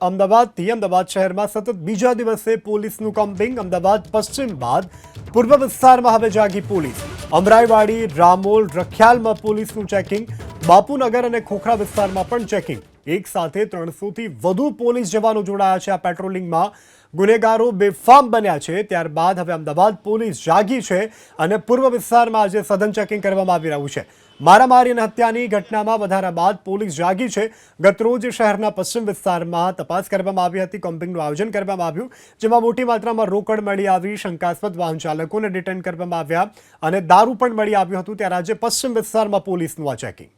અમદાવાદથી અમદાવાદ શહેરમાં સતત બીજા દિવસે પોલીસનું કોમ્બિંગ। અમદાવાદ પશ્ચિમ બાદ પૂર્વ વિસ્તારમાં હવે જાગી પોલીસ। અમરાઈવાડી, રામોલ, રખિયાલમાં પોલીસનું ચેકિંગ। બાપુનગર અને ખોખરા વિસ્તારમાં પણ ચેકિંગ। એક સાથે 300થી વધુ પોલીસ જવાનો જોડાયા છે આ પેટ્રોલિંગમાં। ગુનેગારો બેફામ બન્યા છે, ત્યારબાદ હવે અમદાવાદ પોલીસ જાગી છે અને પૂર્વ વિસ્તારમાં આજે સઘન ચેકિંગ કરવામાં આવી રહ્યું છે। મારામારી અને હત્યાની ઘટનામાં વધારા બાદ પોલીસ જાગી છે। ગતરોજ શહેરના પશ્ચિમ વિસ્તારમાં તપાસ કરવામાં આવી હતી, કોમ્બિંગનું આયોજન કરવામાં આવ્યું, જેમાં મોટી માત્રામાં રોકડ મળી આવી, શંકાસ્પદ વાહન ચાલકોને ડિટેન કરવામાં આવ્યા અને દારૂ પણ મળી આવ્યું હતું। ત્યારે આજે પશ્ચિમ વિસ્તારમાં પોલીસનું આ ચેકિંગ।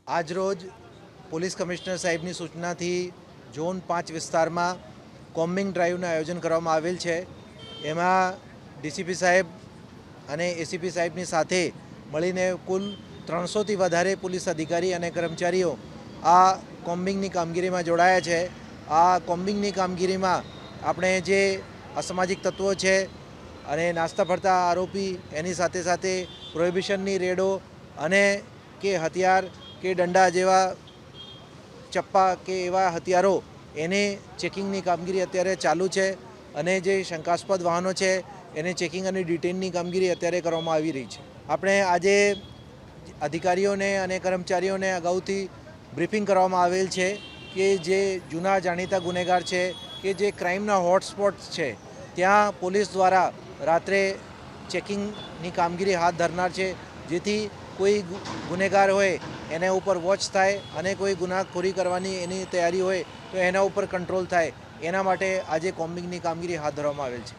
આજરોજ પોલીસ કમિશનર સાહેબની સૂચનાથી ઝોન 5 વિસ્તારમાં કોમ્બિંગ ડ્રાઈવનું આયોજન કરવામાં આવેલ છે। એમાં ડીસીપી સાહેબ અને એસીપી સાહેબની સાથે મળીને કુલ 300થી વધારે પોલીસ અધિકારી અને કર્મચારીઓ આ કોમ્બિંગની કામગીરીમાં જોડાયા છે। આ કોમ્બિંગની કામગીરીમાં આપણે જે અસામાજિક તત્વો છે અને નાસ્તા ફરતા આરોપી, એની સાથે સાથે પ્રોહિબિશનની રેડો અને કે હથિયાર કે દંડા જેવા ચપ્પા કે એવા હથિયારો એને ચેકિંગની કામગીરી અત્યારે ચાલુ છે અને જે શંકાસ્પદ વાહનો છે એને ચેકિંગ અને ડિટેનની કામગીરી અત્યારે કરવામાં આવી રહી છે। આપણે આજે અધિકારીઓને અને કર્મચારીઓને અગાઉથી બ્રીફિંગ કરવામાં આવેલ છે કે જે જૂના જાણીતા ગુનેગાર છે કે જે ક્રાઇમના હોટસ્પોટ્સ છે ત્યાં પોલીસ દ્વારા રાત્રે ચેકિંગની કામગીરી હાથ ધરનાર છે, જેથી કોઈ ગુનેગાર હોય એના ઉપર વોચ થાય અને કોઈ ગુનાખોરી કરવાની એની તૈયારી હોય તો એના ઉપર કંટ્રોલ થાય। એના માટે આજે કોમ્બિંગની કામગીરી હાથ ધરવામાં આવેલ છે।